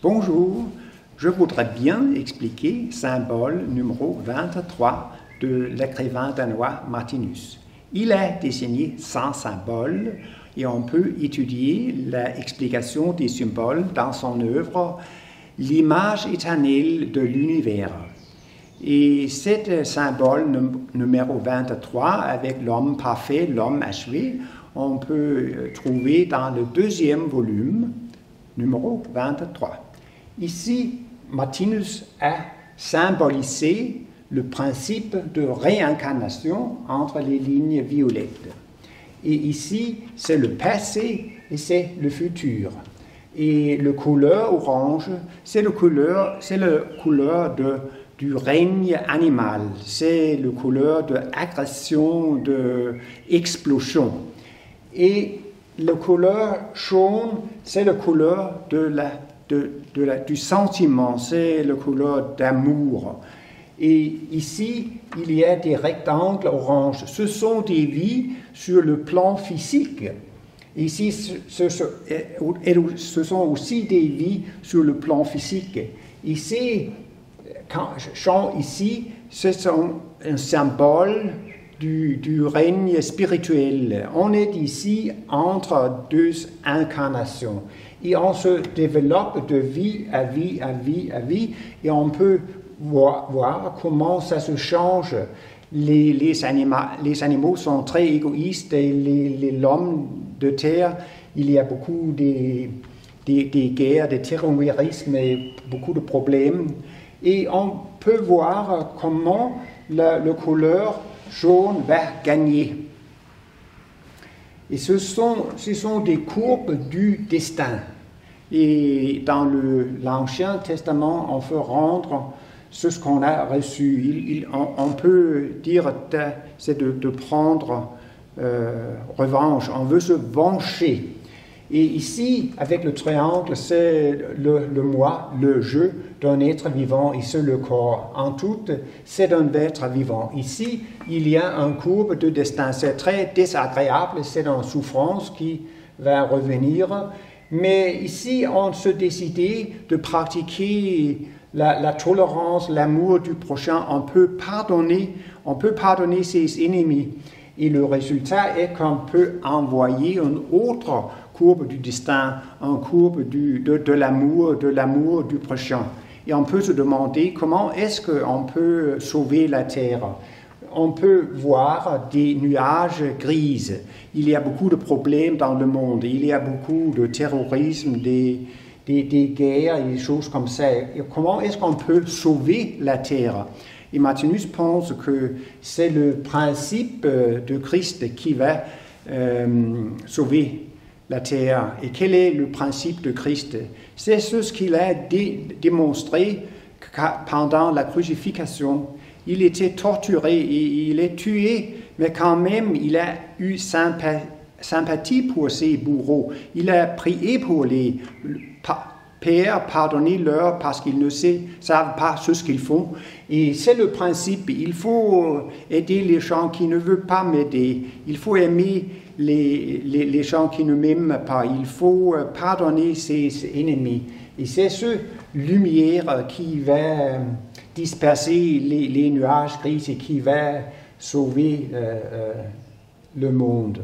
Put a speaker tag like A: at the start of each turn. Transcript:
A: Bonjour, je voudrais bien expliquer symbole numéro 23 de l'écrivain danois Martinus. Il a désigné 100 symboles et on peut étudier l'explication des symboles dans son œuvre L'image éternelle de l'univers. Et cet symbole numéro 23 avec l'homme parfait, l'homme achevé, on peut trouver dans le deuxième volume, numéro 23. Ici, Martinus a symbolisé le principe de réincarnation entre les lignes violettes. Et ici, c'est le passé et c'est le futur. Et la couleur orange, c'est la couleur du règne animal, c'est la couleur d'agression, d'explosion. Et la couleur jaune, c'est la couleur du sentiment, c'est la couleur d'amour. Et ici, il y a des rectangles orange. Ce sont des vies sur le plan physique. Ici, ce sont aussi des vies sur le plan physique. Ici, c'est un symbole du règne spirituel. On est ici entre deux incarnations. Et on se développe de vie à vie à vie à vie. Et on peut voir comment ça se change. Les animaux sont très égoïstes et l'homme de terre, il y a beaucoup des guerres, des terrorismes et beaucoup de problèmes. Et on peut voir comment la couleur jaune va gagner. Et ce sont des courbes du destin. Et dans l'Ancien Testament, on peut rendre ce qu'on a reçu. On peut dire c'est de prendre revanche. On veut se venger. Et ici, avec le triangle, c'est le moi, le je d'un être vivant, et c'est le corps. En tout, c'est un être vivant. Ici, il y a une courbe de destin. C'est très désagréable, c'est une souffrance qui va revenir. Mais ici, on se décidait de pratiquer la tolérance, l'amour du prochain. On peut pardonner ses ennemis. Et le résultat est qu'on peut envoyer une autre courbe du destin, une courbe de l'amour du prochain. Et on peut se demander comment est-ce qu'on peut sauver la Terre. On peut voir des nuages grises. Il y a beaucoup de problèmes dans le monde. Il y a beaucoup de terrorisme, des guerres et des choses comme ça. Et comment est-ce qu'on peut sauver la Terre? Et Martinus pense que c'est le principe de Christ qui va sauver la terre. Et quel est le principe de Christ? C'est ce qu'il a démontré pendant la crucifixion. Il était torturé et il est tué, mais quand même il a eu sympathie pour ses bourreaux. Il a prié pour les Père, pardonnez-leur parce qu'ils ne savent pas ce qu'ils font. Et c'est le principe. Il faut aider les gens qui ne veulent pas m'aider. Il faut aimer les gens qui ne m'aiment pas. Il faut pardonner ses ennemis. Et c'est ce lumière qui va disperser les nuages gris et qui va sauver le monde.